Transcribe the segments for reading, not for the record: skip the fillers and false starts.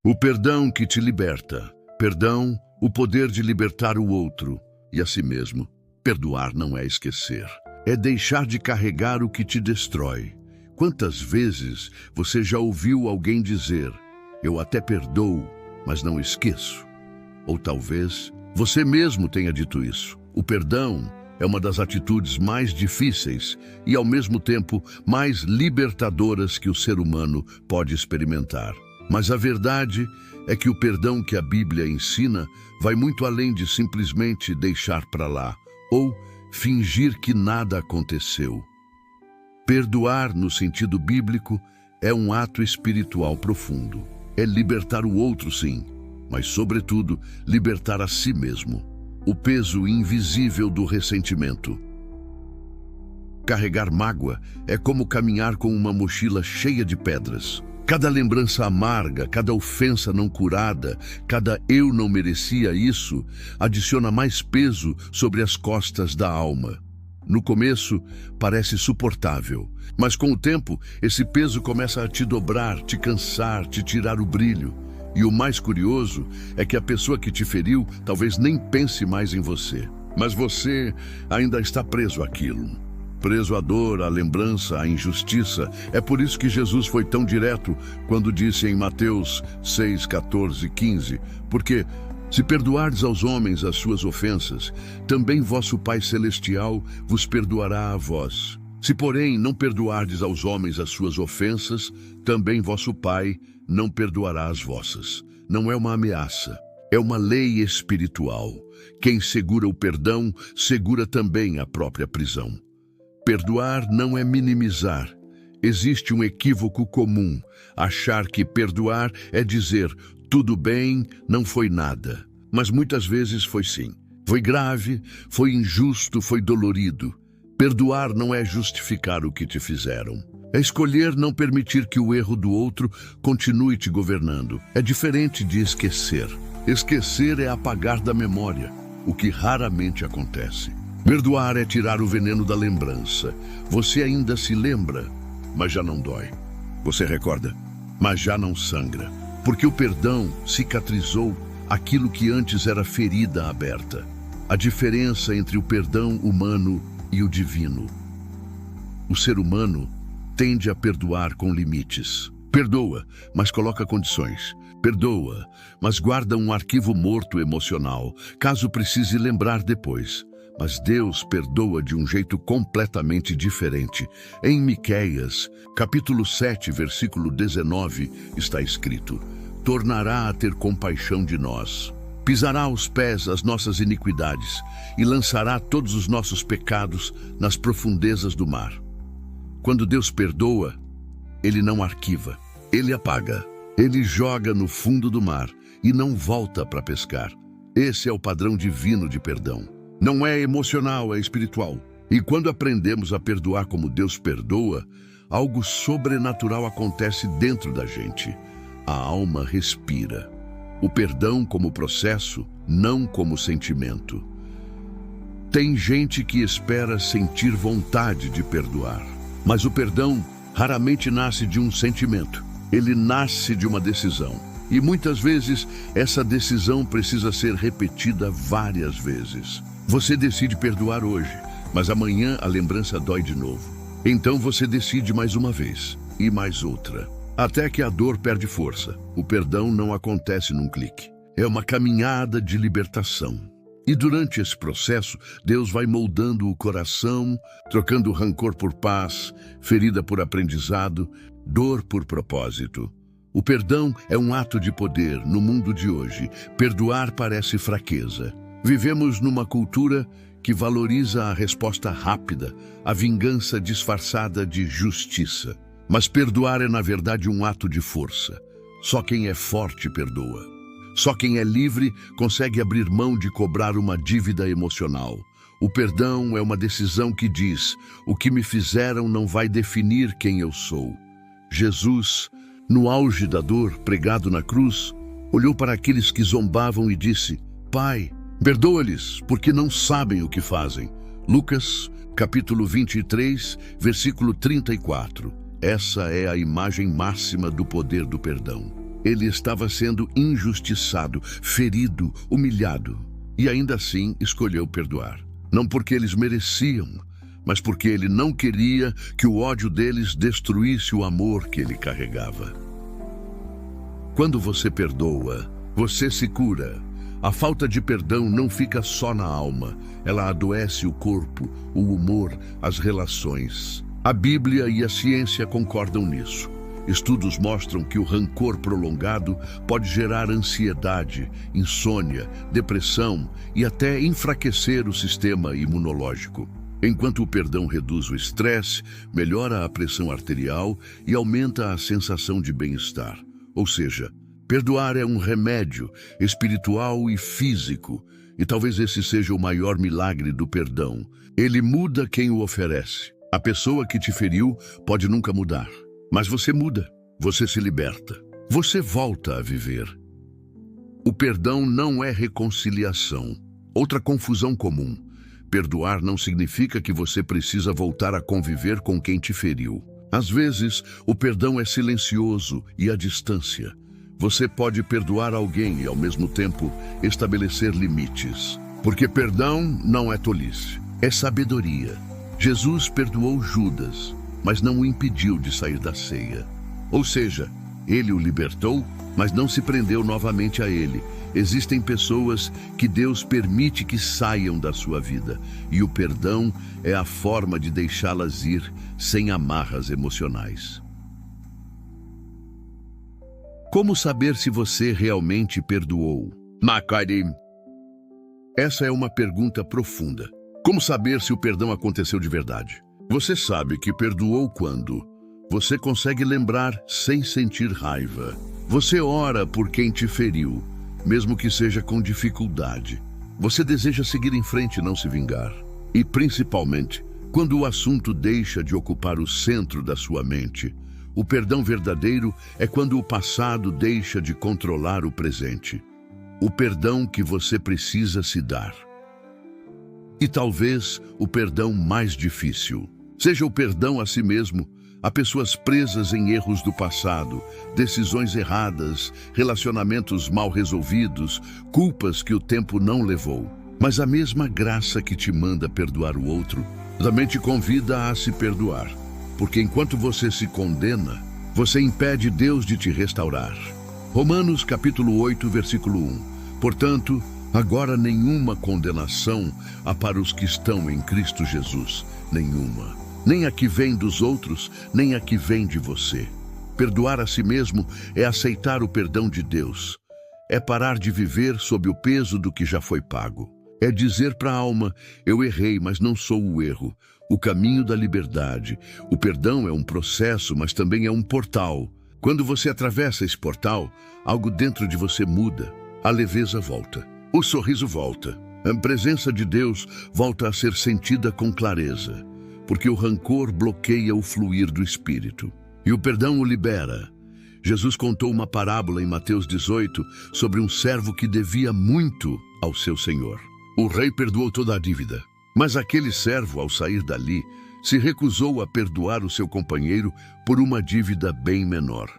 O perdão que te liberta. Perdão, o poder de libertar o outro e a si mesmo. Perdoar não é esquecer. É deixar de carregar o que te destrói. Quantas vezes você já ouviu alguém dizer: "Eu até perdoo, mas não esqueço"? Ou talvez você mesmo tenha dito isso. O perdão é uma das atitudes mais difíceis e, ao mesmo tempo, mais libertadoras que o ser humano pode experimentar. Mas a verdade é que o perdão que a Bíblia ensina vai muito além de simplesmente deixar para lá ou fingir que nada aconteceu. Perdoar, no sentido bíblico, é um ato espiritual profundo. É libertar o outro, sim, mas, sobretudo, libertar a si mesmo. O peso invisível do ressentimento. Carregar mágoa é como caminhar com uma mochila cheia de pedras. Cada lembrança amarga, cada ofensa não curada, cada "eu não merecia isso", adiciona mais peso sobre as costas da alma. No começo, parece suportável, mas com o tempo, esse peso começa a te dobrar, te cansar, te tirar o brilho. E o mais curioso é que a pessoa que te feriu talvez nem pense mais em você, mas você ainda está preso àquilo. Preso à dor, à lembrança, à injustiça. É por isso que Jesus foi tão direto quando disse em Mateus 6, 14 e 15, porque se perdoardes aos homens as suas ofensas, também vosso Pai Celestial vos perdoará a vós. Se, porém, não perdoardes aos homens as suas ofensas, também vosso Pai não perdoará as vossas. Não é uma ameaça, é uma lei espiritual. Quem segura o perdão, segura também a própria prisão. Perdoar não é minimizar. Existe um equívoco comum: achar que perdoar é dizer "tudo bem, não foi nada". Mas muitas vezes foi sim. Foi grave, foi injusto, foi dolorido. Perdoar não é justificar o que te fizeram. É escolher não permitir que o erro do outro continue te governando. É diferente de esquecer. Esquecer é apagar da memória, o que raramente acontece. Perdoar é tirar o veneno da lembrança. Você ainda se lembra, mas já não dói. Você recorda, mas já não sangra. Porque o perdão cicatrizou aquilo que antes era ferida aberta. A diferença entre o perdão humano e o divino. O ser humano tende a perdoar com limites. Perdoa, mas coloca condições. Perdoa, mas guarda um arquivo morto emocional, caso precise lembrar depois. Mas Deus perdoa de um jeito completamente diferente. Em Miqueias, capítulo 7, versículo 19, está escrito: "Tornará a ter compaixão de nós. Pisará aos pés as nossas iniquidades e lançará todos os nossos pecados nas profundezas do mar." Quando Deus perdoa, Ele não arquiva, Ele apaga. Ele joga no fundo do mar e não volta para pescar. Esse é o padrão divino de perdão. Não é emocional, é espiritual. E quando aprendemos a perdoar como Deus perdoa, algo sobrenatural acontece dentro da gente. A alma respira. O perdão como processo, não como sentimento. Tem gente que espera sentir vontade de perdoar, mas o perdão raramente nasce de um sentimento. Ele nasce de uma decisão. E muitas vezes essa decisão precisa ser repetida várias vezes. Você decide perdoar hoje, mas amanhã a lembrança dói de novo. Então você decide mais uma vez e mais outra, até que a dor perde força. O perdão não acontece num clique. É uma caminhada de libertação. E durante esse processo, Deus vai moldando o coração, trocando rancor por paz, ferida por aprendizado, dor por propósito. O perdão é um ato de poder no mundo de hoje. Perdoar parece fraqueza. Vivemos numa cultura que valoriza a resposta rápida, a vingança disfarçada de justiça. Mas perdoar é, na verdade, um ato de força. Só quem é forte perdoa. Só quem é livre consegue abrir mão de cobrar uma dívida emocional. O perdão é uma decisão que diz: o que me fizeram não vai definir quem eu sou. Jesus, no auge da dor, pregado na cruz, olhou para aqueles que zombavam e disse: "Pai, perdoa-lhes, porque não sabem o que fazem." Lucas, capítulo 23, versículo 34. Essa é a imagem máxima do poder do perdão. Ele estava sendo injustiçado, ferido, humilhado. E ainda assim escolheu perdoar. Não porque eles mereciam, mas porque ele não queria que o ódio deles destruísse o amor que ele carregava. Quando você perdoa, você se cura. A falta de perdão não fica só na alma, ela adoece o corpo, o humor, as relações. A Bíblia e a ciência concordam nisso. Estudos mostram que o rancor prolongado pode gerar ansiedade, insônia, depressão e até enfraquecer o sistema imunológico. Enquanto o perdão reduz o estresse, melhora a pressão arterial e aumenta a sensação de bem-estar. Ou seja, perdoar é um remédio espiritual e físico, e talvez esse seja o maior milagre do perdão. Ele muda quem o oferece. A pessoa que te feriu pode nunca mudar, mas você muda, você se liberta, você volta a viver. O perdão não é reconciliação. Outra confusão comum. Perdoar não significa que você precisa voltar a conviver com quem te feriu. Às vezes, o perdão é silencioso e à distância. Você pode perdoar alguém e, ao mesmo tempo, estabelecer limites. Porque perdão não é tolice, é sabedoria. Jesus perdoou Judas, mas não o impediu de sair da ceia. Ou seja, ele o libertou, mas não se prendeu novamente a ele. Existem pessoas que Deus permite que saiam da sua vida, e o perdão é a forma de deixá-las ir sem amarras emocionais. Como saber se você realmente perdoou? Macarim. Essa é uma pergunta profunda. Como saber se o perdão aconteceu de verdade? Você sabe que perdoou quando você consegue lembrar sem sentir raiva. Você ora por quem te feriu, mesmo que seja com dificuldade. Você deseja seguir em frente e não se vingar. E, principalmente, quando o assunto deixa de ocupar o centro da sua mente. O perdão verdadeiro é quando o passado deixa de controlar o presente. O perdão que você precisa se dar. E talvez o perdão mais difícil seja o perdão a si mesmo, a pessoas presas em erros do passado, decisões erradas, relacionamentos mal resolvidos, culpas que o tempo não levou. Mas a mesma graça que te manda perdoar o outro, também te convida a se perdoar. Porque enquanto você se condena, você impede Deus de te restaurar. Romanos capítulo 8, versículo 1. Portanto, agora nenhuma condenação há para os que estão em Cristo Jesus. Nenhuma. Nem a que vem dos outros, nem a que vem de você. Perdoar a si mesmo é aceitar o perdão de Deus. É parar de viver sob o peso do que já foi pago. É dizer para a alma, eu errei, mas não sou o erro. O caminho da liberdade. O perdão é um processo, mas também é um portal. Quando você atravessa esse portal, algo dentro de você muda. A leveza volta. O sorriso volta. A presença de Deus volta a ser sentida com clareza. Porque o rancor bloqueia o fluir do Espírito. E o perdão o libera. Jesus contou uma parábola em Mateus 18 sobre um servo que devia muito ao seu senhor. O rei perdoou toda a dívida, mas aquele servo, ao sair dali, se recusou a perdoar o seu companheiro por uma dívida bem menor.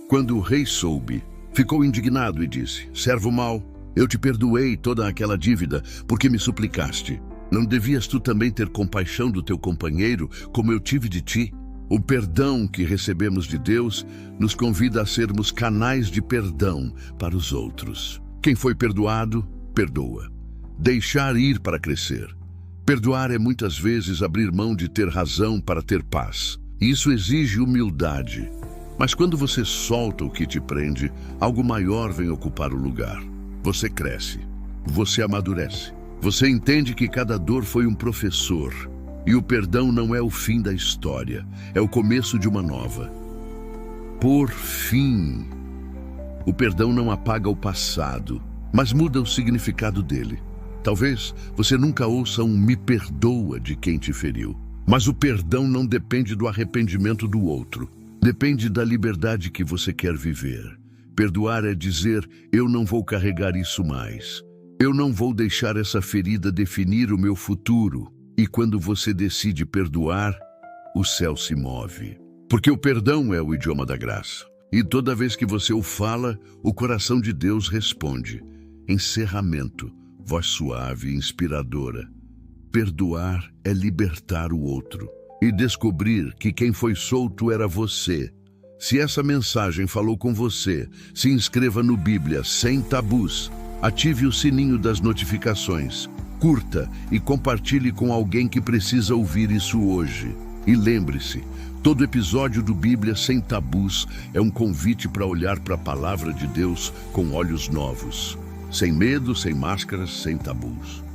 Quando o rei soube, ficou indignado e disse, servo mau, eu te perdoei toda aquela dívida porque me suplicaste. Não devias tu também ter compaixão do teu companheiro como eu tive de ti? O perdão que recebemos de Deus nos convida a sermos canais de perdão para os outros. Quem foi perdoado, perdoa. Deixar ir para crescer. Perdoar é muitas vezes abrir mão de ter razão para ter paz. Isso exige humildade. Mas quando você solta o que te prende, algo maior vem ocupar o lugar. Você cresce. Você amadurece. Você entende que cada dor foi um professor. E o perdão não é o fim da história. É o começo de uma nova. Por fim, o perdão não apaga o passado, mas muda o significado dele. Talvez você nunca ouça um me perdoa de quem te feriu. Mas o perdão não depende do arrependimento do outro. Depende da liberdade que você quer viver. Perdoar é dizer, eu não vou carregar isso mais. Eu não vou deixar essa ferida definir o meu futuro. E quando você decide perdoar, o céu se move. Porque o perdão é o idioma da graça. E toda vez que você o fala, o coração de Deus responde. Encerramento, voz suave e inspiradora. Perdoar é libertar o outro e descobrir que quem foi solto era você. Se essa mensagem falou com você, se inscreva no Bíblia Sem Tabus, ative o sininho das notificações, curta e compartilhe com alguém que precisa ouvir isso hoje. E lembre-se, todo episódio do Bíblia Sem Tabus é um convite para olhar para a palavra de Deus com olhos novos. Sem medo, sem máscaras, sem tabus.